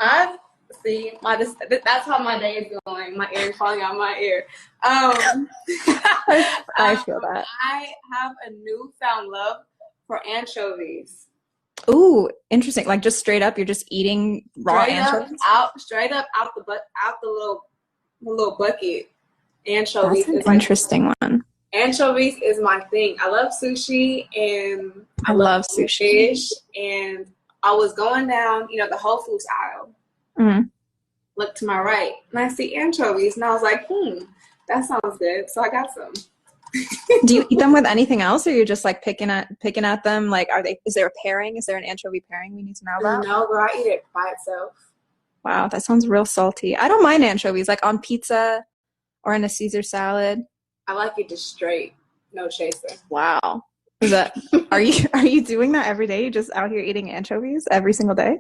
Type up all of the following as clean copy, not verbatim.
I see that's how my day is going. My ear is falling out my ear. Um, I feel that. I have a newfound love for anchovies. Ooh, interesting. Like just straight up, you're just eating raw anchovies? Straight up out the little bucket. That's Anchovies an is like interesting one. anchovies is my thing. I love sushi and I I love love sushi. fish. And I was going down, the Whole Foods aisle. Mm. Look to my right, and I see anchovies, and I was like, that sounds good. So I got some. Do you eat them with anything else, or you're just like picking at them? Like, is there a pairing? Is there an anchovy pairing we need to know about? No, girl, I eat it by itself. Wow, that sounds real salty. I don't mind anchovies, like on pizza or in a Caesar salad. I like it just straight, no chaser. Wow. Is that are you doing that every day? You just out here eating anchovies every single day?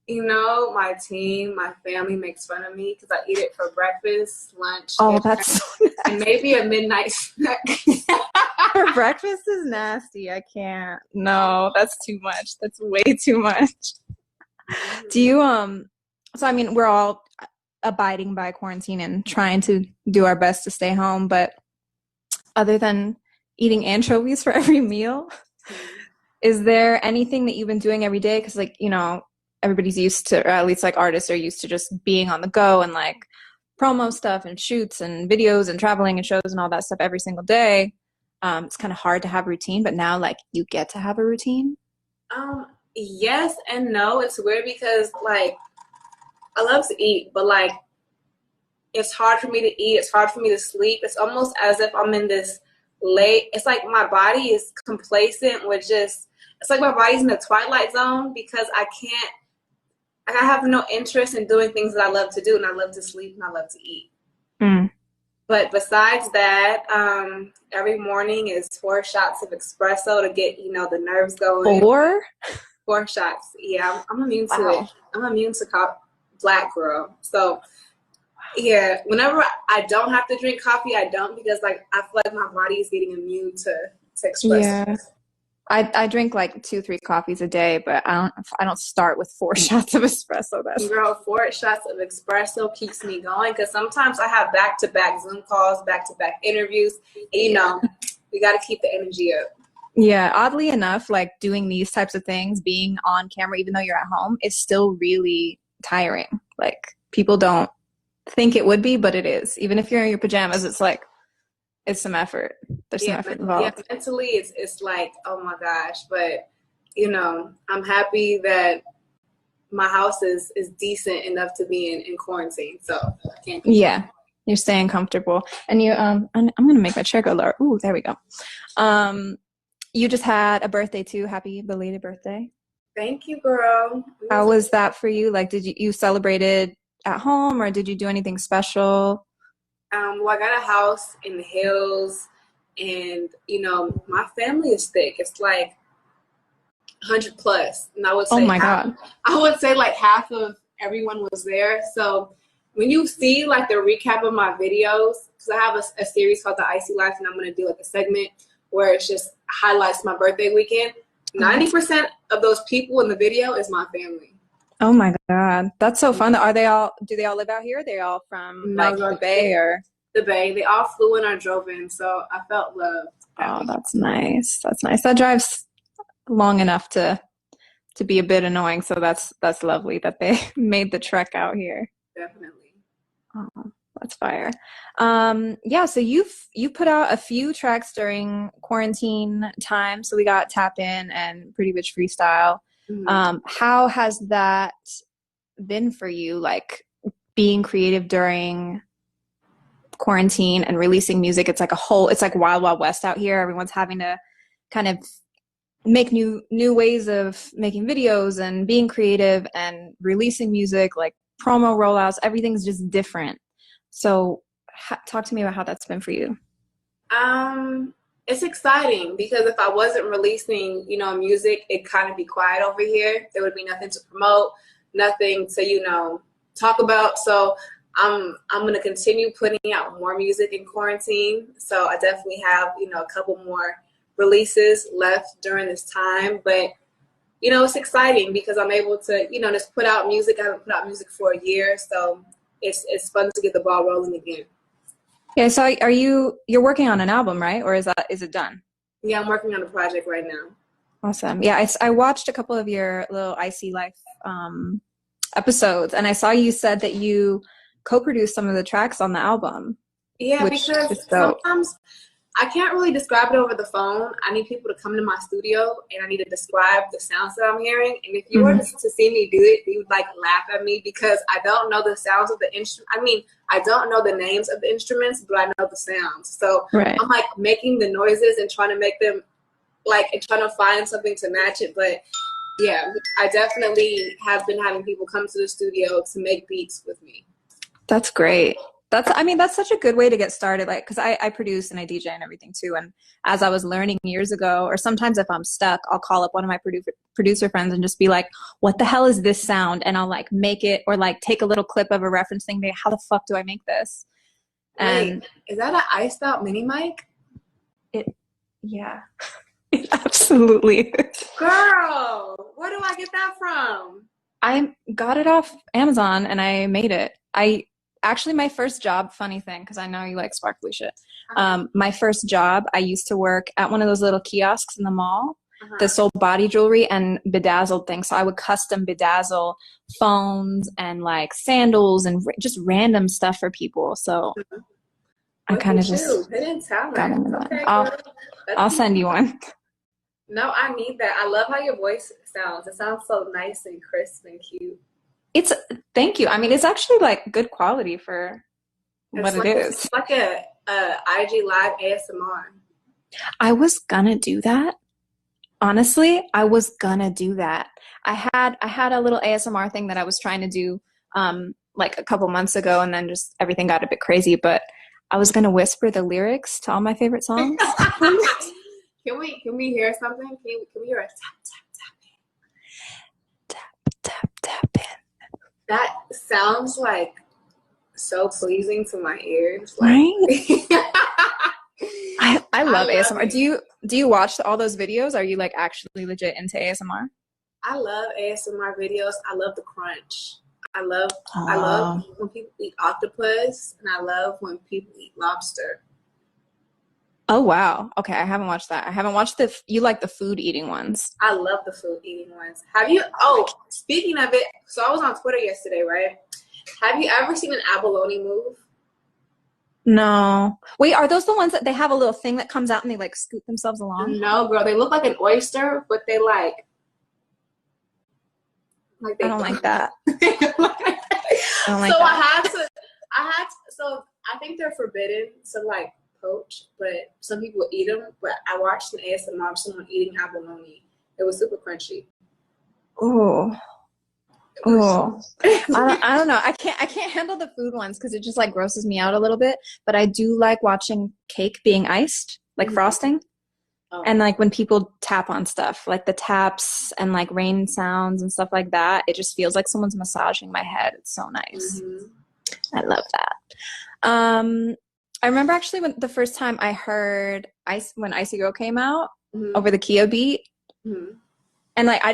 My team, my family makes fun of me because I eat it for breakfast, lunch, Oh, that's so and maybe a midnight snack. for breakfast is nasty. I can't. No, that's too much. That's way too much. Do you so I mean, we're all abiding by quarantine and trying to do our best to stay home, but other than eating anchovies for every meal, is there anything that you've been doing every day? Because everybody's used to, or at least like artists are used to just being on the go and like promo stuff and shoots and videos and traveling and shows and all that stuff every single day. It's kind of hard to have a routine, but now like you get to have a routine. Yes and no. It's weird because like I love to eat, but like it's hard for me to eat. It's hard for me to sleep. It's almost as if I'm in this it's like my body is complacent with it's like my body's in the twilight zone because I have no interest in doing things that I love to do, and I love to sleep and I love to eat. Mm. But besides that, every morning is 4 shots of espresso to get, the nerves going. 4 shots. Yeah, I'm immune to it. I'm immune to black girl. So yeah, whenever I don't have to drink coffee, I don't, because like I feel like my body is getting immune to espresso. Yeah. I drink like 2-3 coffees a day, but I don't start with 4 shots of espresso. Girl, 4 shots of espresso keeps me going because sometimes I have back-to-back Zoom calls, back-to-back interviews. And, we got to keep the energy up. Yeah, oddly enough, like doing these types of things, being on camera, even though you're at home, is still really tiring. Like people don't think it would be, but it is. Even if you're in your pajamas, it's like it's some effort. There's some effort involved. Yeah, mentally it's like, oh my gosh. But I'm happy that my house is decent enough to be in quarantine. So I can't you're staying comfortable. And I'm gonna make my chair go lower. Ooh, there we go. You just had a birthday too. Happy belated birthday. Thank you, girl. How was that for you? Like, did you celebrated at home, or did you do anything special? Well, I got a house in the hills, and my family is thick. It's like 100 plus, and I would say, oh my God, I would say like half of everyone was there. So when you see like the recap of my videos, because I have a series called The Icy Life, and I'm gonna do like a segment where it's just highlights my birthday weekend. 90% of those people in the video is my family. Oh my God, that's so fun. Do they all live out here? Are they all from the Bay or? The Bay. They all flew in or drove in, so I felt loved. Oh, that's nice. That's nice. That drive's long enough to be a bit annoying, so that's lovely that they made the trek out here. Definitely. Oh, that's fire. Yeah, so you put out a few tracks during quarantine time. So we got Tap In and Pretty Bitch Freestyle. Mm-hmm. How has that been for you, like being creative during quarantine and releasing music? It's like it's like wild, wild west out here. Everyone's having to kind of make new ways of making videos and being creative and releasing music, like promo rollouts. Everything's just different. So talk to me about how that's been for you. It's exciting because if I wasn't releasing, music, it'd kind of be quiet over here. There would be nothing to promote, nothing to, talk about. So I'm going to continue putting out more music in quarantine. So I definitely have, a couple more releases left during this time. But you know, it's exciting because I'm able to, you know, just put out music. I haven't put out music for a year, so it's fun to get the ball rolling again. Yeah, so you're working on an album, right? Or is it done? Yeah, I'm working on a project right now. Awesome. Yeah, I watched a couple of your little Icy Life episodes, and I saw you said that you co-produced some of the tracks on the album, Yeah, which because is dope. sometimes I can't really describe it over the phone. I need people to come to my studio and I need to describe the sounds that I'm hearing. And if you were to see me do it, you would like laugh at me because I don't know the sounds of the instrument. I mean, I don't know the names of the instruments, but I know the sounds. So I'm like making the noises and trying to make them like, and trying to find something to match it. But yeah, I definitely have been having people come to the studio to make beats with me. That's great. That's such a good way to get started. Like, cause I produce and I DJ and everything too. And as I was learning years ago, or sometimes if I'm stuck, I'll call up one of my producer friends and just be like, what the hell is this sound? And I'll like make it, or like take a little clip of a reference thing. How the fuck do I make this? And wait, is that an iced out mini mic? Yeah, it absolutely. Girl, where do I get that from? I got it off Amazon and I made it. Actually, my first job, funny thing, because I know you like sparkly shit. My first job, I used to work at one of those little kiosks in the mall that sold body jewelry and bedazzled things. So I would custom bedazzle phones and like sandals and just random stuff for people. So I kind of just got into that. I'll send you one. No, I need that. I love how your voice sounds. It sounds so nice and crisp and cute. Thank you. I mean, it's actually like good quality for what it is. It's like a IG Live ASMR. I was gonna do that. Honestly, I was gonna do that. I had a little ASMR thing that I was trying to do like a couple months ago, and then just everything got a bit crazy. But I was gonna whisper the lyrics to all my favorite songs. Can we hear something? Can we hear a tap tap tap? Tap tap tap in. That sounds like so pleasing to my ears. Right? I love ASMR. Do you watch all those videos? Are you like actually legit into ASMR? I love ASMR videos. I love the crunch. I love when people eat octopus, and I love when people eat lobster. Oh wow. Okay, I haven't watched that. I haven't watched you like the food eating ones. I love the food eating ones. Speaking of it, so I was on Twitter yesterday, right? Have you ever seen an abalone move? No. Wait, are those the ones that they have a little thing that comes out and they like scoot themselves along? No, girl. They look like an oyster, but they like I don't like that. I don't like that. So I think they're forbidden to like poach, but some people eat them. But I watched an ASMR of someone eating abalone. It was super crunchy. Oh, I don't know. I can't handle the food ones because it just like grosses me out a little bit. But I do like watching cake being iced, like frosting, and like when people tap on stuff, like the taps and like rain sounds and stuff like that. It just feels like someone's massaging my head. It's so nice. I love that. I remember actually when the first time I heard when Icy Girl came out over the Kia beat, and like I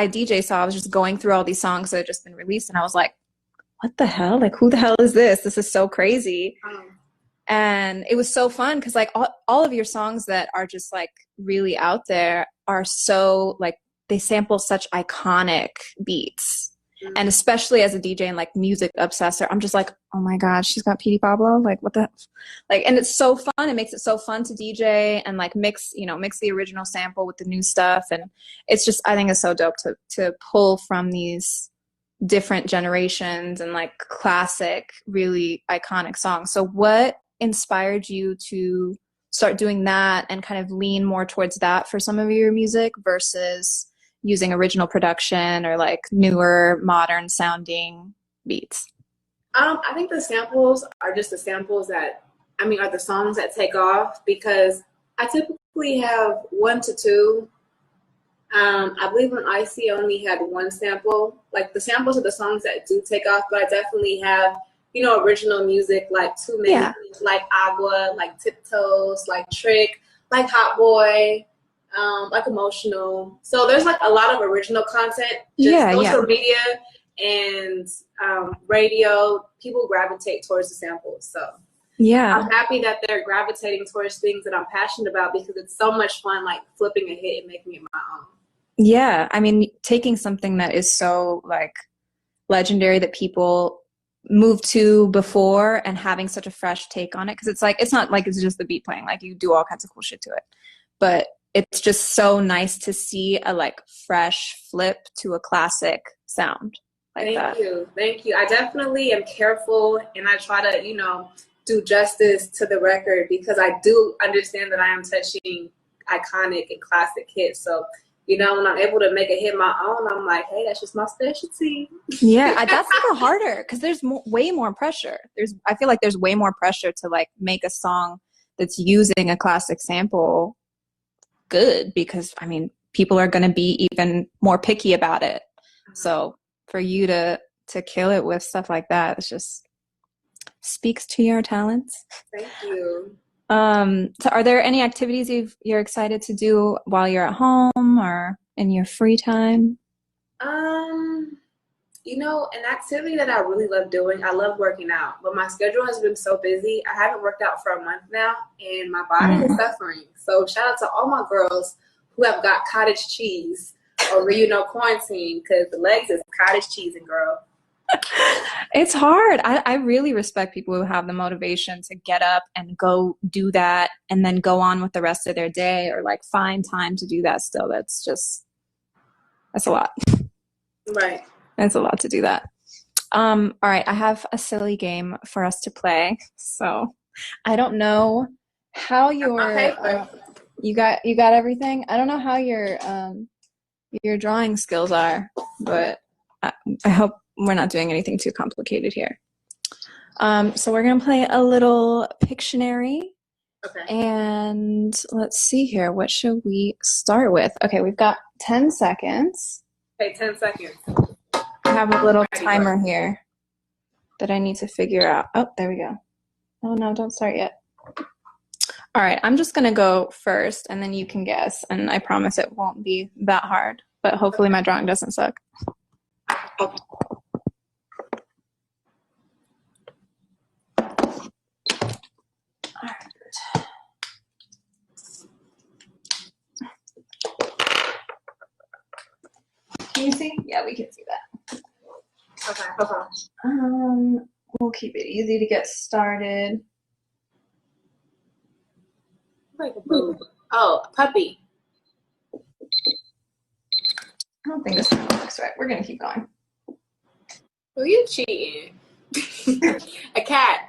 DJ, so I was just going through all these songs that had just been released, and I was like, what the hell? Like, who the hell is this? This is so crazy. And it was so fun because like all of your songs that are just like really out there are so like they sample such iconic beats. And especially as a DJ and like music obsessor, I'm just like, oh my God, she's got Petey Pablo. Like, what the, like, and it's so fun. It makes it so fun to DJ and like mix the original sample with the new stuff. And it's just, I think it's so dope to pull from these different generations and like classic, really iconic songs. So what inspired you to start doing that and kind of lean more towards that for some of your music versus using original production or like newer modern sounding beats? I think the samples are just the samples that are the songs that take off, because I typically have 1 to 2. I believe when Icy only had 1 sample. Like the samples are the songs that do take off, but I definitely have original music like Too Many, like Agua, like Tiptoes, like Trick, like Hot Boy. like emotional. So there's like a lot of original content. Just Yeah, social yeah. media and radio, people gravitate towards the samples. So Yeah. I'm happy that they're gravitating towards things that I'm passionate about because it's so much fun, like flipping a hit and making it my own. Yeah. I mean, taking something that is so like legendary that people moved to before and having such a fresh take on it. Because it's like, it's not like it's just the beat playing, like you do all kinds of cool shit to it. But it's just so nice to see a like fresh flip to a classic sound like Thank that. you. Thank you. I definitely am careful and I try to, do justice to the record because I do understand that I am touching iconic and classic hits. So, when I'm able to make a hit my own, I'm like, hey, that's just my specialty. Yeah, that's even harder because there's way more pressure. I feel like there's way more pressure to like make a song that's using a classic sample good because I mean people are going to be even more picky about it. So for you to kill it with stuff like that, it's just speaks to your talents. Thank you. So are there any activities you're excited to do while you're at home or in your free time? Um, an activity that I really love doing, I love working out, but my schedule has been so busy. I haven't worked out for a month now, and my body is suffering. So shout out to all my girls who have got cottage cheese over, quarantine, because the legs is cottage cheese and girl. It's hard. I really respect people who have the motivation to get up and go do that and then go on with the rest of their day or like find time to do that still. That's a lot. Right. It's a lot to do that. All right, I have a silly game for us to play. So I don't know how you got everything. I don't know how your drawing skills are, but I hope we're not doing anything too complicated here. So we're gonna play a little Pictionary. Okay. And let's see here. What should we start with? Okay, we've got 10 seconds. Okay, 10 seconds. I have a little timer here that I need to figure out. Oh, there we go. Oh, no, don't start yet. All right, I'm just going to go first, and then you can guess. And I promise it won't be that hard. But hopefully my drawing doesn't suck. Okay. All right. Can you see? Yeah, we can see that. Okay. We'll keep it easy to get started. Like a boob. Oh, a puppy. I don't think this one looks right. We're gonna keep going. Who you cheating? A cat.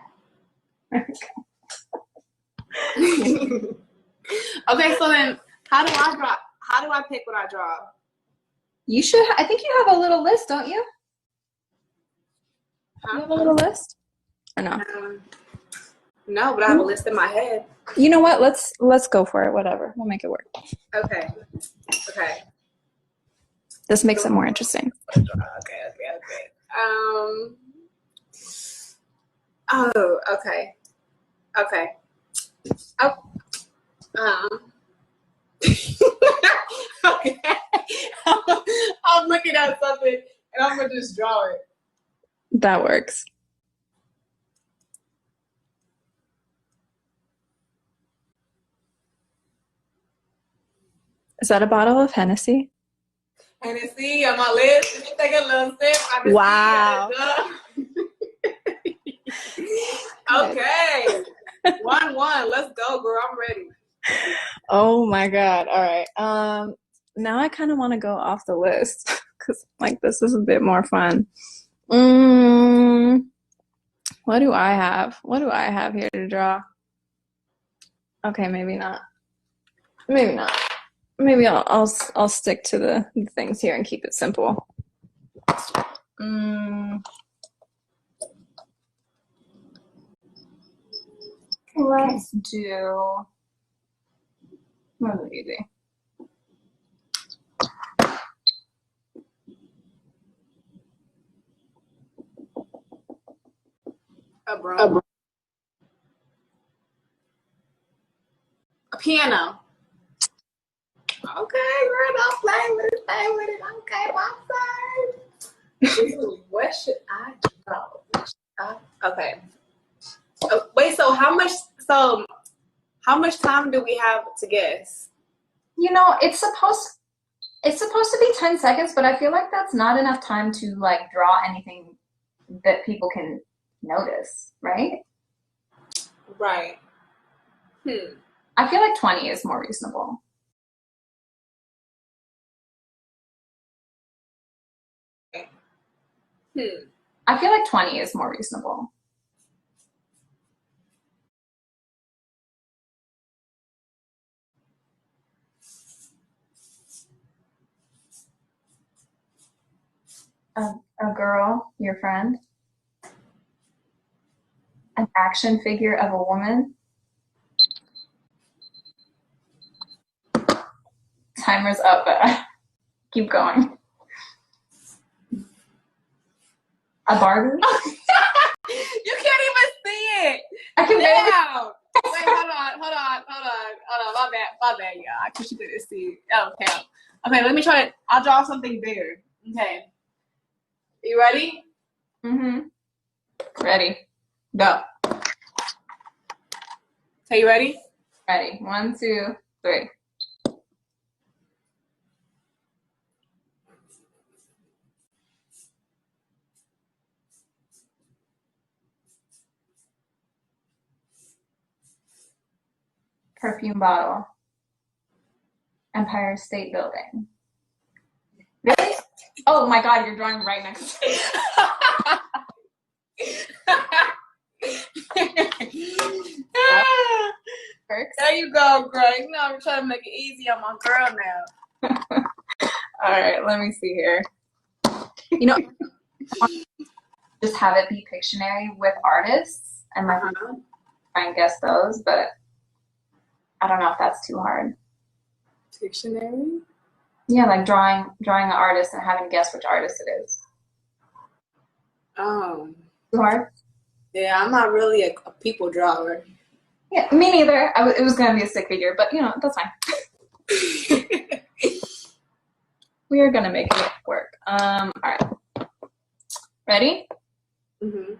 Okay, so then how do I draw? How do I pick what I draw? You should. I think you have a little list, don't you? Huh? You have a little list, or no? No, but I have a list in my head. You know what? Let's go for it. Whatever. We'll make it work. Okay. This makes it more interesting. Okay. Oh, okay. Okay. Oh. Okay. I'm looking at something and I'm gonna just draw it. That works. Is that a bottle of Hennessy? Hennessy on my list. Let me take a little sip. Wow. Okay. 1-1. Let's go, girl. I'm ready. Oh my God. All right. Now I kind of want to go off the list because like this is a bit more fun. What do I have? What do I have here to draw? Okay, maybe not. Maybe not. Maybe I'll stick to the things here and keep it simple. Let's do really easy. A piano. okay with it. Okay, my side. Ooh, what should I know? Okay. Wait, so how much time do we have to guess? You know, it's supposed to be 10 seconds, but I feel like that's not enough time to like draw anything that people can notice, right? Right. I feel like 20 is more reasonable. I feel like 20 is more reasonable. A girl, your friend, an action figure of a woman. Timer's up, but keep going. A Barbie? You can't even see it. I can Damn. Wait, hold on. My bad, y'all. I wish you couldn't see it. Oh, damn. Okay, let me try it. I'll draw something bigger. Okay. You ready? Mm-hmm. Ready. Go. Okay, you ready? Ready. 1, 2, 3. Perfume bottle. Empire State Building. Really? Oh my God, you're drawing right next to it. There you go, girl. You know I'm trying to make it easy on my girl now. All right, let me see here. You know, just have it be Pictionary with artists and like try and guess those, but I don't know if that's too hard. Dictionary? Yeah, like drawing an artist and having to guess which artist it is. Too hard? Yeah, I'm not really a people drawer. Yeah, me neither. It was gonna be a stick figure, but you know, that's fine. We are gonna make it work. All right. Ready? Mm-hmm.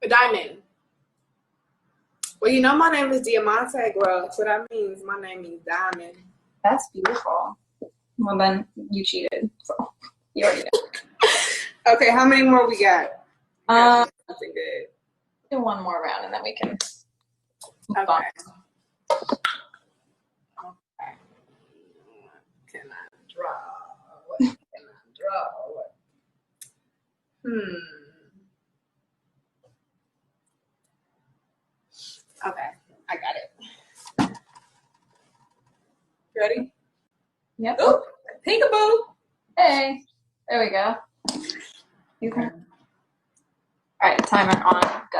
A diamond. Well, you know my name is Diamante, girl, so that means my name is Diamond. That's beautiful. Well, then you cheated, so you already did. Okay, how many more we got? Something good. Do one more round and then we can move Okay. on. Okay. What can I draw? What can I draw? What? Okay, I got it. Ready? Yep. Oop, peekaboo. Hey, there we go. You can. All right, timer on. Go.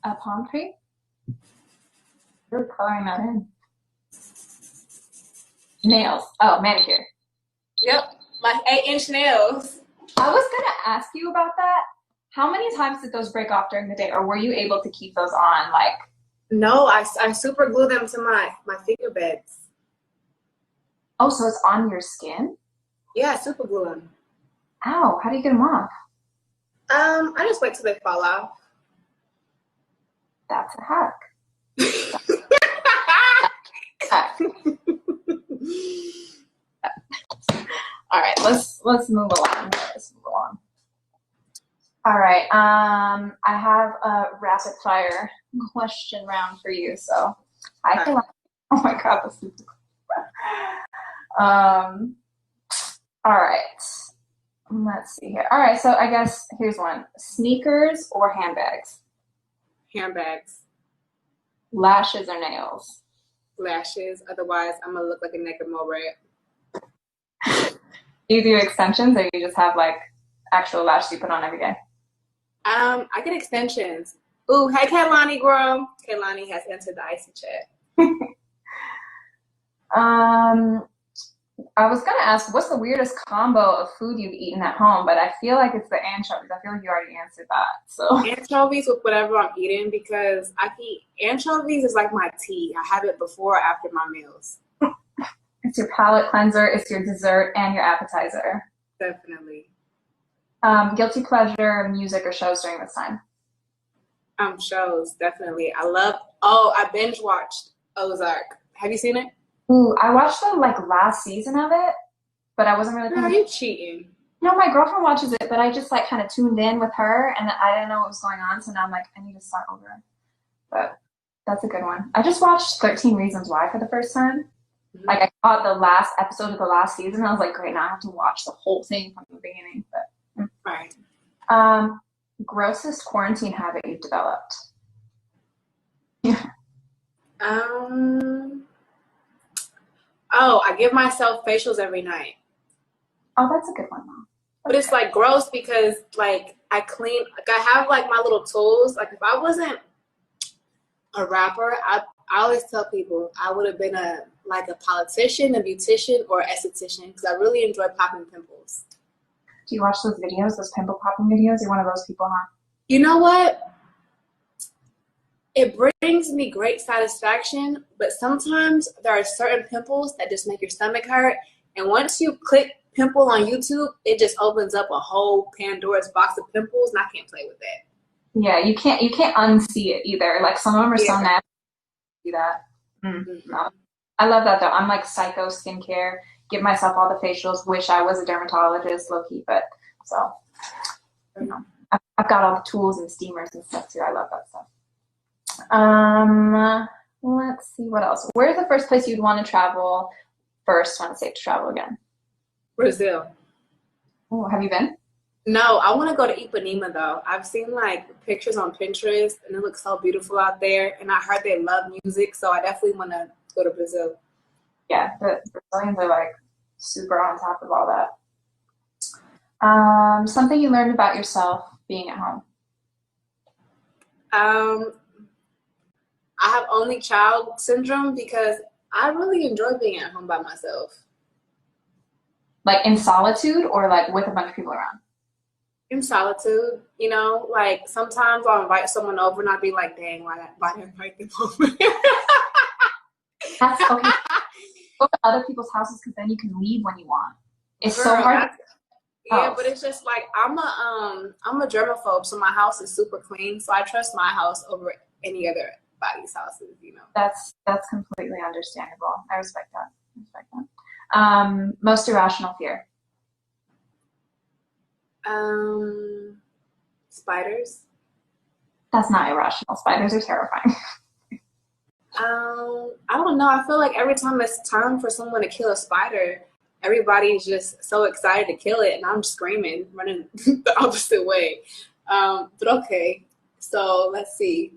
A palm tree? You're coloring that in. Nails. Oh, manicure. Yep, my 8-inch nails. I was gonna ask you about that. How many times did those break off during the day, or were you able to keep those on? Like, no, I super glue them to my finger beds. oh, so it's on your skin? Yeah, I super glue them. Ow! How do you get them off? I just wait till they fall off. That's a hack. All right, let's move along. All right, I have a rapid fire question round for you. So I can. Oh my God, this is. All right, let's see here. All right, so I guess here's one: sneakers or handbags? Handbags. Lashes or nails? Lashes. Otherwise, I'm gonna look like a naked mole rat. Do you do extensions, or you just have like actual lashes you put on every day? I get extensions. Ooh, hey Kaylani, girl. Kaylani has entered the icy chat. Um, I was gonna ask, what's the weirdest combo of food you've eaten at home? But I feel like it's the anchovies. I feel like you already answered that. So Anchovies with whatever I'm eating because I can eat anchovies is like my tea. I have it before or after my meals. it's your palate cleanser, it's your dessert, and your appetizer. Definitely. Guilty pleasure, music, or shows during this time? Shows, definitely. I binge watched Ozark. Have you seen it? Ooh, I watched the like last season of it, but I wasn't really Girl, paying. you cheating. No, my girlfriend watches it, but I just like kind of tuned in with her, and I didn't know what was going on, so now I'm like, I need to start over. But that's a good one. I just watched 13 Reasons Why for the first time. Mm-hmm. Like I caught the last episode of the last season, and I was like, great, now I have to watch the whole thing from the beginning. But Right. grossest quarantine habit you've developed? Um. Oh, I give myself facials every night. Oh, that's a good one though. But it's like gross because like I clean, like I have like my little tools. Like if I wasn't a rapper, I always tell people I would have been a politician, a beautician, or esthetician because I really enjoy popping pimples. Do you watch those videos, those pimple popping videos? You're one of those people, huh? You know what? It brings me great satisfaction, but sometimes there are certain pimples that just make your stomach hurt. And once you click pimple on YouTube, it just opens up a whole Pandora's box of pimples, and I can't play with that. Yeah, you can't unsee it either. Like some of them are so Yeah. nasty. Do that. No. I love that though. I'm like psycho skincare. Give myself all the facials. Wish I was a dermatologist, low key, but so you know, I've got all the tools and steamers and stuff too. I love that stuff. Let's see what else. Where's the first place you'd want to travel first when it's safe to travel again? Brazil. Oh, have you been? No, I want to go to Ipanema though. I've seen like pictures on Pinterest and it looks so beautiful out there. And I heard they love music, so I definitely want to go to Brazil. Yeah, the Brazilians are like super on top of all that. Something you learned about yourself being at home. Um, I have only child syndrome because I really enjoy being at home by myself. Like in solitude or like with a bunch of people around? In solitude, you know, like sometimes I'll invite someone over and I'll be like, dang, why did I invite them over? That's okay. Go to other people's houses because then you can leave when you want. It's Girl, so hard. Yeah, but it's just like I'm a germaphobe, so my house is super clean. So I trust my house over any other body's houses, you know. That's completely understandable. I respect that. Most irrational fear. Spiders. That's not irrational. Spiders are terrifying. I don't know. I feel like every time it's time for someone to kill a spider, everybody's just so excited to kill it, and I'm screaming, running the opposite way. But okay, so let's see.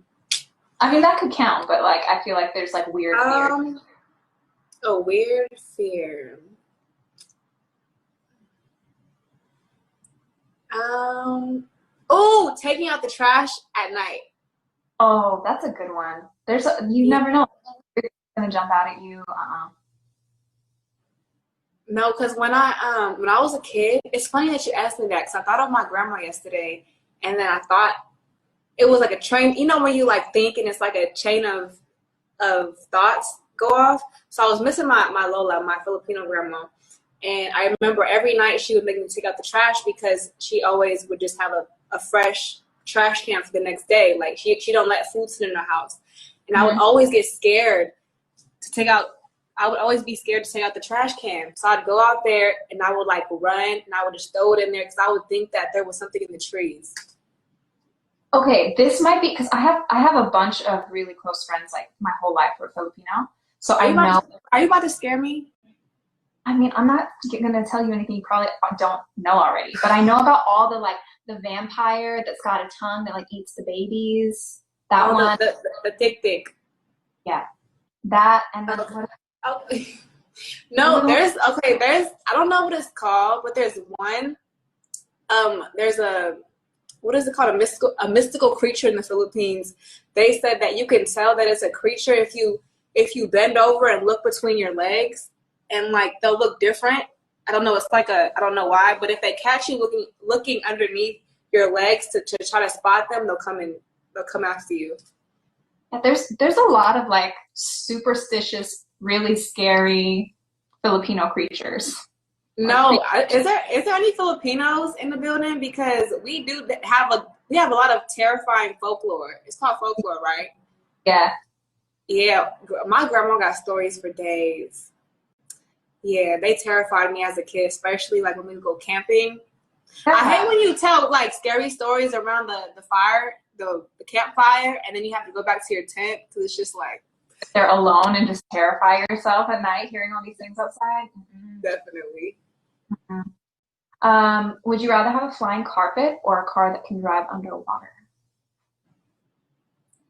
I mean, that could count, but like, I feel like there's like weird fear. A weird fear. Oh, taking out the trash at night. Oh, that's a good one. You never know. It's gonna jump out at you. No, because when I was a kid, it's funny that you asked me that because I thought of my grandma yesterday, and then I thought it was like a train. You know when you like think and it's like a chain of thoughts go off. So I was missing my Lola, my Filipino grandma, and I remember every night she would make me take out the trash because she always would just have a fresh trash can for the next day. Like she don't let food sit in her house, and I would always get scared to take out. I would always be scared to take out the trash can. So I'd go out there and I would like run and I would just throw it in there because I would think that there was something in the trees. Okay, this might be because I have a bunch of really close friends like my whole life who are Filipino. So I know. Are you about to scare me? I mean, I'm not gonna tell you anything you probably don't know already, but I know about all the vampire that's got a tongue that like eats the babies. That one. The thick. Yeah. That and then Oh, no, there's I don't know what it's called, but there's one. There's what is it called? A mystical creature in the Philippines. They said that you can tell that it's a creature if you if you bend over and look between your legs, and like they'll look different. I don't know. It's like I don't know why, but if they catch you looking underneath your legs to try to spot them, they'll come after you. Yeah, there's a lot of like superstitious, really scary Filipino creatures. No, is there any Filipinos in the building? Because we have a lot of terrifying folklore. It's called folklore, right? Yeah. Yeah, my grandma got stories for days. Yeah, they terrified me as a kid, especially like when we go camping. Yeah. I hate when you tell like scary stories around the fire, the campfire, and then you have to go back to your tent because it's just like they're alone and just terrify yourself at night hearing all these things outside. Mm-hmm. Definitely. Mm-hmm. Would you rather have a flying carpet or a car that can drive underwater?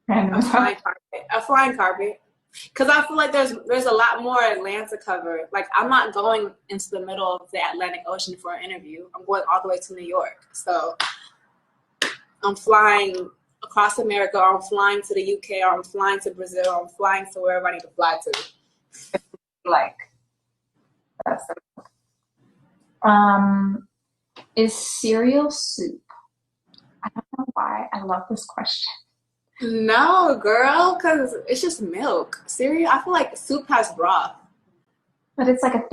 A flying carpet. A flying carpet. Because I feel like there's a lot more land to cover. Like, I'm not going into the middle of the Atlantic Ocean for an interview. I'm going all the way to New York. So I'm flying across America, or I'm flying to the UK, or I'm flying to Brazil, or I'm flying to wherever I need to fly to. Like, that's is cereal soup? I don't know why I love this question. No, girl, because it's just milk. Cereal, I feel like soup has broth. But it's like a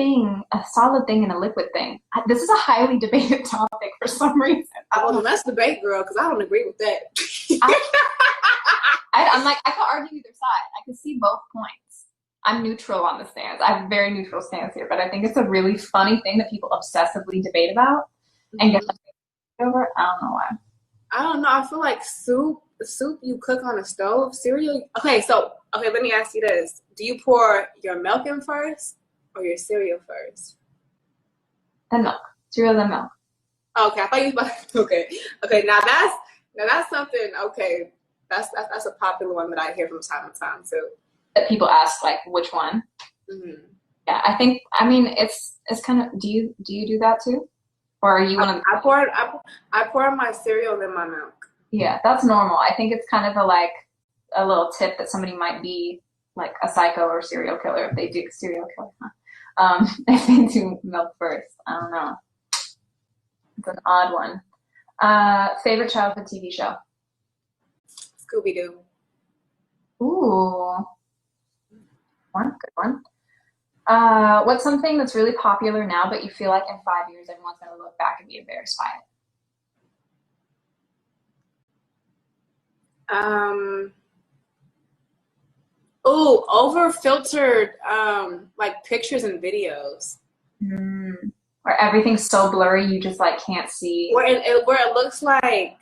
solid thing and a liquid thing. This is a highly debated topic for some reason. Well, let's debate, girl, because I don't agree with that. I'm like, I could argue either side. I could see both points. I'm neutral on the stance. I have a very neutral stance here, but I think it's a really funny thing that people obsessively debate about and get over. I don't know why. I don't know. I feel like soup you cook on a stove. Cereal. Okay, let me ask you this: do you pour your milk in first or your cereal first? Then milk. Cereal, then milk. Okay, I thought you. Okay. Now that's something. Okay, that's a popular one that I hear from time to time too. That people ask like which one. Mm-hmm. Yeah, I think. I mean, it's kind of. Do you do that too, or are you one of? I pour my cereal in my milk. Yeah, that's normal. I think it's kind of a little tip that somebody might be like a psycho or serial killer if they do serial killer. If they do milk first. I don't know. It's an odd one. Favorite childhood TV show? Scooby-Doo. Ooh. Good one. What's something that's really popular now, but you feel like in 5 years everyone's going to look back and be embarrassed by it? Over filtered like pictures and videos. Where everything's so blurry you just like can't see. Where it looks like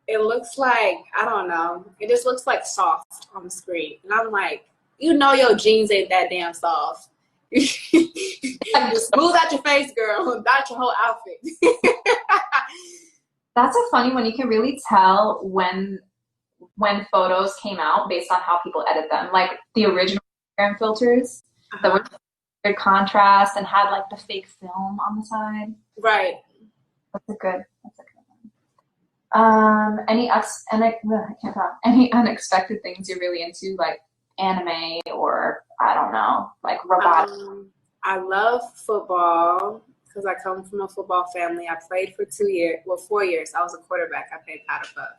I don't know. It just looks like soft on the screen, and I'm like, your jeans ain't that damn soft. Just smooth out your face, girl. Not your whole outfit. That's so funny when you can really tell when photos came out based on how people edit them. Like the original Instagram filters that were good contrast and had like the fake film on the side. Right. That's a good one. Any unexpected things you're really into, like anime or I don't know, like robotics? I love football because I come from a football family. I played for 4 years. I was a quarterback. I played powder puff.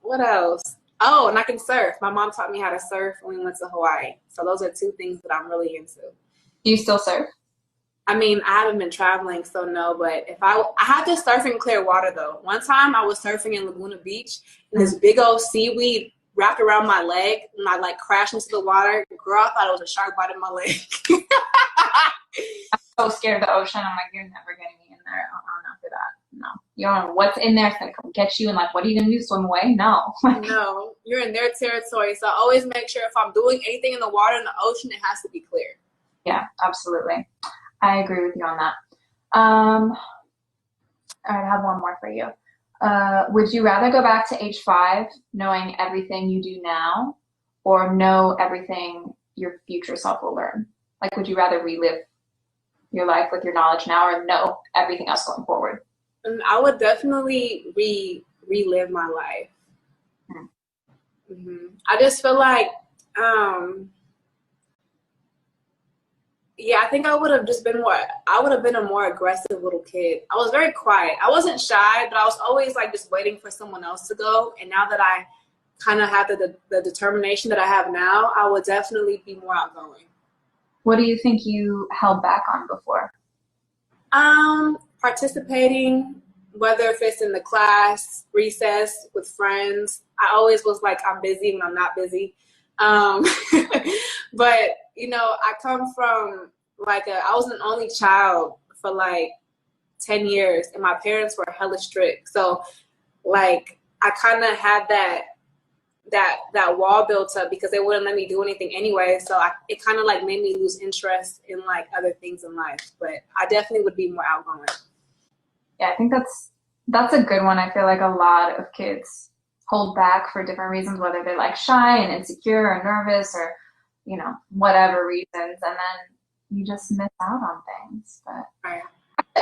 What else? Oh, and I can surf. My mom taught me how to surf when we went to Hawaii. So those are two things that I'm really into. Do you still surf? I mean, I haven't been traveling, so no, but I have to surf in clear water though. One time I was surfing in Laguna Beach and this big old seaweed wrapped around my leg and I like crashed into the water. Girl, I thought it was a shark biting my leg. I'm so scared of the ocean. I'm like, you're never getting me in there. Not for that. No. You don't know what's in there. It's going to come get you. And like, what are you going to do? Swim away? No. No. You're in their territory. So I always make sure if I'm doing anything in the water, in the ocean, it has to be clear. Yeah, absolutely. I agree with you on that. All right, I have one more for you. Would you rather go back to age 5 knowing everything you do now or know everything your future self will learn? Like, would you rather relive your life with your knowledge now or know everything else going forward? I would definitely relive my life. I just feel like, um, yeah, I think I would have just been more, I would have been a more aggressive little kid. I was very quiet. I wasn't shy, but I was always like just waiting for someone else to go. And now that I kind of have the determination that I have now, I would definitely be more outgoing. What do you think you held back on before? Participating, whether if it's in the class, recess, with friends. I always was like, I'm busy when I'm not busy. Um, but I come from I was an only child for like 10 years, and my parents were hella strict. So like I kind of had that wall built up because they wouldn't let me do anything anyway. So it kind of like made me lose interest in like other things in life. But I definitely would be more outgoing. Yeah, I think that's a good one. I feel like a lot of kids hold back for different reasons, whether they're like shy and insecure or nervous or, whatever reasons, and then you just miss out on things. But Right.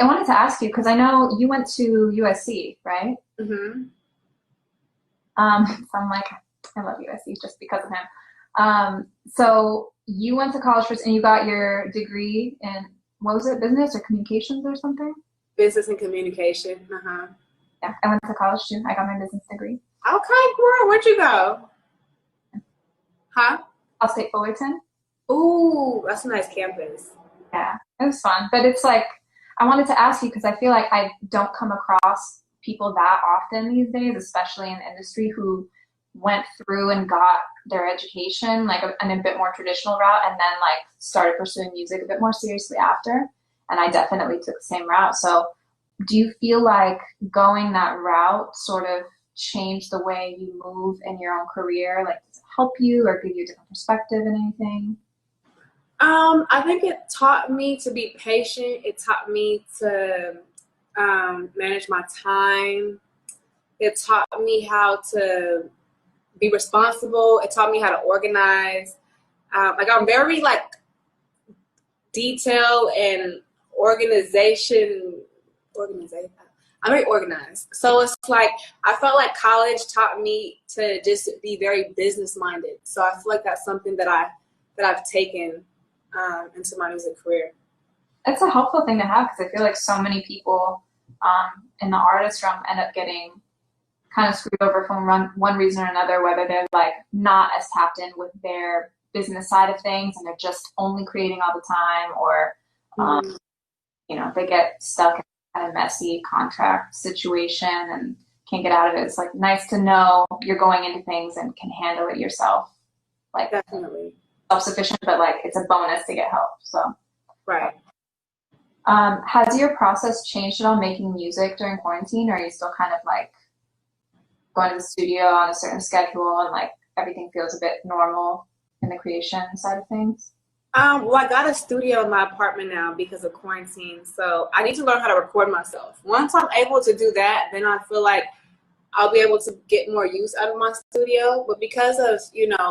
I wanted to ask you, because I know you went to USC, right? So I'm like, I love USC just because of him. So you went to college first and you got your degree in, what was it, business or communications or something? Business and communication. Yeah, I went to college too. I got my business degree. Okay, girl. Where'd you go? Huh? I'll State Fullerton. Ooh, that's a nice campus. Yeah, it was fun. But it's like, I wanted to ask you because I feel like I don't come across people that often these days, especially in the industry, who went through and got their education like in a bit more traditional route and then like started pursuing music a bit more seriously after. And I definitely took the same route. So do you feel like going that route sort of changed the way you move in your own career? Like, does it help you or give you a different perspective in anything? I think it taught me to be patient. It taught me to manage my time. It taught me how to be responsible. It taught me how to organize. I'm very like detail and organization. I'm very organized. So it's like I felt like college taught me to just be very business minded. So I feel like that's something that I've taken into my music career. It's a helpful thing to have because I feel like so many people in the artist realm end up getting kind of screwed over from one reason or another, whether they're like not as tapped in with their business side of things and they're just only creating all the time, or they get stuck in a kind of messy contract situation and can't get out of it. It's like nice to know you're going into things and can handle it yourself, like Definitely self-sufficient, but like it's a bonus to get help. So right. Has your process changed at all making music during quarantine, or are you still kind of like going to the studio on a certain schedule and like everything feels a bit normal in the creation side of things? Well, I got a studio in my apartment now because of quarantine, so I need to learn how to record myself. Once I'm able to do that, then I feel like I'll be able to get more use out of my studio. But because of,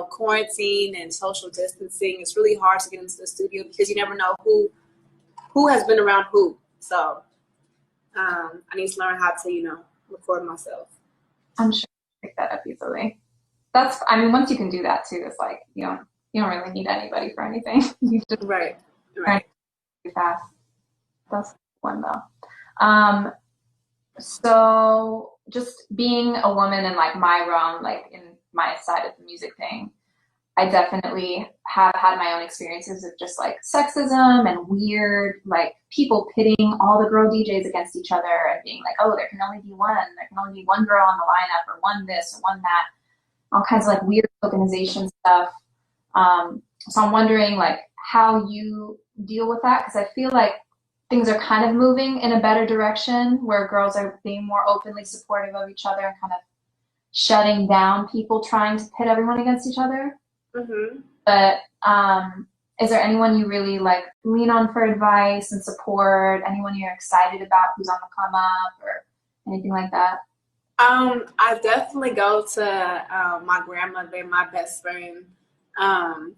quarantine and social distancing, it's really hard to get into the studio because you never know who has been around who. So I need to learn how to, record myself. I'm sure you pick that up easily. Once you can do that too, it's like you don't really need anybody for anything. You just Right. do fast. That's one though. So just being a woman in like my realm, like in my side of the music thing, I definitely have had my own experiences of just like sexism and weird, like people pitting all the girl DJs against each other and being like, oh, there can only be one girl on the lineup or one this or one that, all kinds of like weird organization stuff. So I'm wondering like how you deal with that, because I feel like things are kind of moving in a better direction where girls are being more openly supportive of each other and kind of shutting down people trying to pit everyone against each other. But is there anyone you really like lean on for advice and support? Anyone you're excited about who's on the come up or anything like that? I definitely go to my grandmother, my best friend,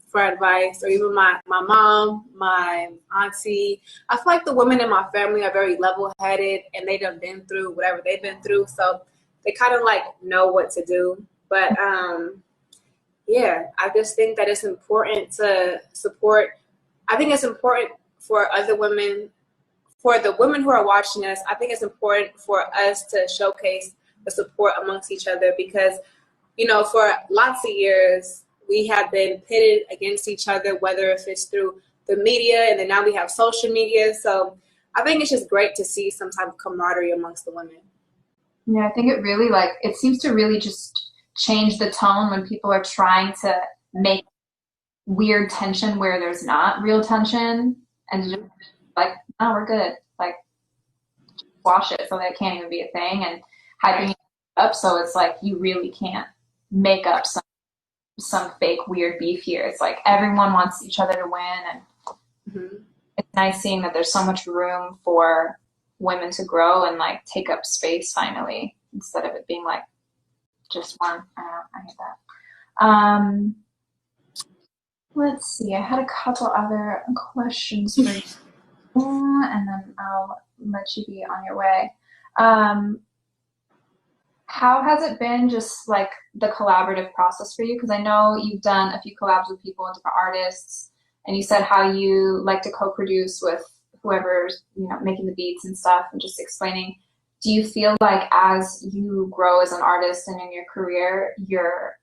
for advice, or even my mom, my auntie. I feel like the women in my family are very level-headed and they done been through whatever they've been through, so they kind of like know what to do. But Yeah, I just think that it's important to support. I think it's important for other women, for the women who are watching us. I think it's important for us to showcase the support amongst each other because, for lots of years, we have been pitted against each other, whether if it's through the media and then now we have social media. So I think it's just great to see some type of camaraderie amongst the women. Yeah, I think it really it seems to really just change the tone when people are trying to make weird tension where there's not real tension and just like, no, we're good. Like, squash it so that it can't even be a thing and hyping it up so it's like you really can't make up some fake weird beef here. It's like everyone wants each other to win, and Mm-hmm. it's nice seeing that there's so much room for women to grow and like take up space finally instead of it being like just one. I don't know, I hate that. Let's see. I had a couple other questions for you, and then I'll let you be on your way. Um, how has it been just like the collaborative process for you? Because I know you've done a few collabs with people and different artists, and you said how you like to co-produce with whoever's, making the beats and stuff and just explaining. Do you feel like as you grow as an artist and in your career, you're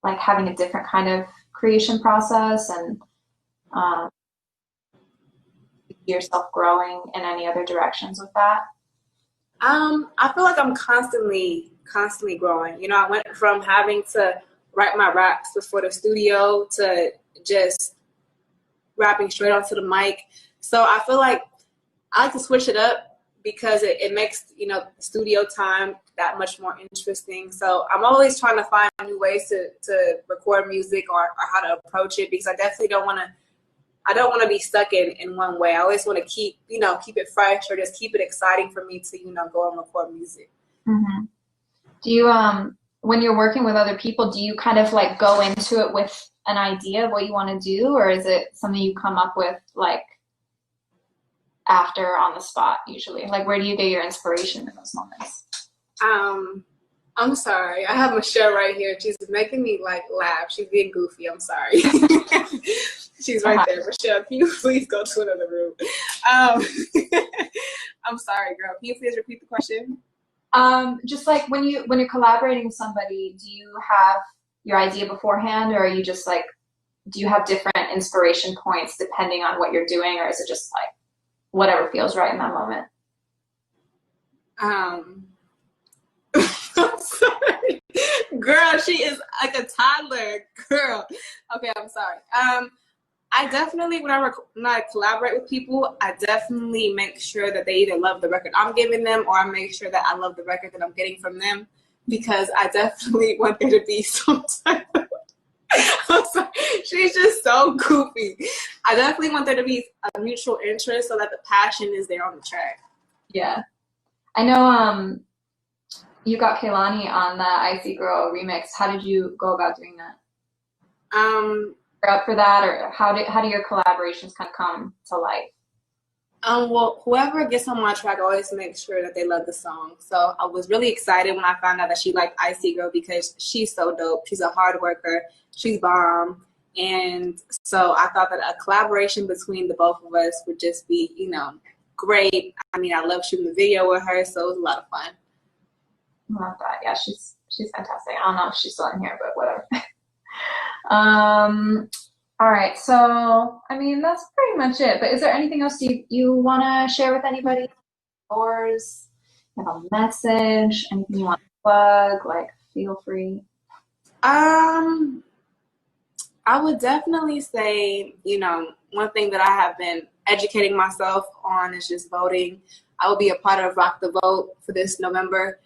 like having a different kind of creation process and um, yourself growing in any other directions with that? I feel like I'm constantly growing. I went from having to write my raps before the studio to just rapping straight onto the mic. So I feel like I like to switch it up because it makes, studio time that much more interesting. So I'm always trying to find new ways to record music or how to approach it because I definitely I don't want to be stuck in one way. I always want to keep it fresh or just keep it exciting for me to, go and record music. Mm-hmm. Do you, when you're working with other people, do you kind of like go into it with an idea of what you want to do, or is it something you come up with like after on the spot usually? Like, where do you get your inspiration in those moments? I'm sorry. I have Michelle right here. She's making me like laugh. She's being goofy. I'm sorry. She's right there. Michelle, can you please go to another room? I'm sorry, girl. Can you please repeat the question? Just like when you're collaborating with somebody, do you have your idea beforehand, or are you just like, do you have different inspiration points depending on what you're doing, or is it just like whatever feels right in that moment? I'm sorry. Girl, she is like a toddler. Girl. Okay, I'm sorry. I definitely, when I collaborate with people, I definitely make sure that they either love the record I'm giving them or I make sure that I love the record that I'm getting from them because I definitely want there to be some type of I'm sorry. She's just so goofy. I definitely want there to be a mutual interest so that the passion is there on the track. Yeah. I know you got Kehlani on the Icy Girl remix. How did you go about doing that? You're up for that, or how do your collaborations kind of come to life? Well, whoever gets on my track, I always make sure that they love the song. So I was really excited when I found out that she liked Icy Girl because she's so dope. She's a hard worker. She's bomb. And so I thought that a collaboration between the both of us would just be, great. I mean, I love shooting the video with her, so it was a lot of fun. I love that. Yeah, she's fantastic. I don't know if she's still in here, but whatever. All right, so I mean that's pretty much it. But is there anything else you want to share with anybody? Yours, you have a message, anything you want to plug? Like, feel free. I would definitely say, one thing that I have been educating myself on is just voting. I will be a part of Rock the Vote for this November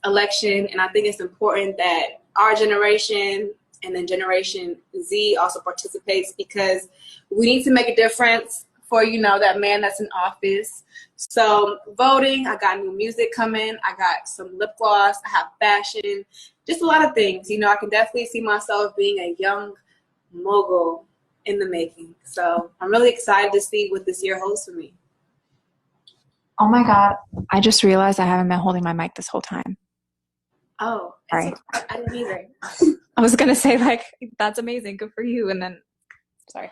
election, and I think it's important that our generation and then Generation Z also participates because we need to make a difference for, that man that's in office. So voting, I got new music coming. I got some lip gloss. I have fashion, just a lot of things. I can definitely see myself being a young mogul in the making. So I'm really excited to see what this year holds for me. Oh my God, I just realized I haven't been holding my mic this whole time. Oh, it's Sorry. okay. I didn't either. I was gonna say like that's amazing, good for you, and then sorry.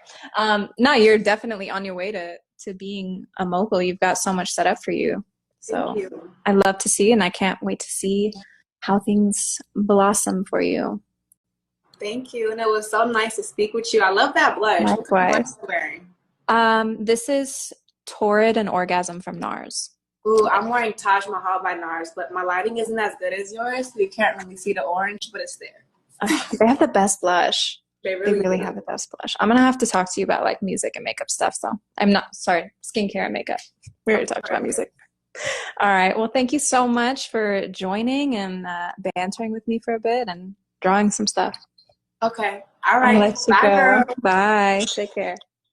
No, you're definitely on your way to being a mogul. You've got so much set up for you. Thank So you. I love to see, and I can't wait to see how things blossom for you. Thank you. And it was so nice to speak with you. I love that blush. What kind of blush Likewise. are you wearing? This is Torrid and Orgasm from NARS. Ooh, I'm wearing Taj Mahal by NARS, but my lighting isn't as good as yours, so you can't really see the orange, but it's there. They have the best blush. They They really really do. have the best blush. I'm gonna have to talk to you about like music and makeup stuff. So I'm not sorry, skincare and makeup. We already Of talked about course. music. All right. Well, thank you so much for joining and bantering with me for a bit and drawing some stuff. Okay. All I'll right. let you Bye, go. girl. Bye. Take care.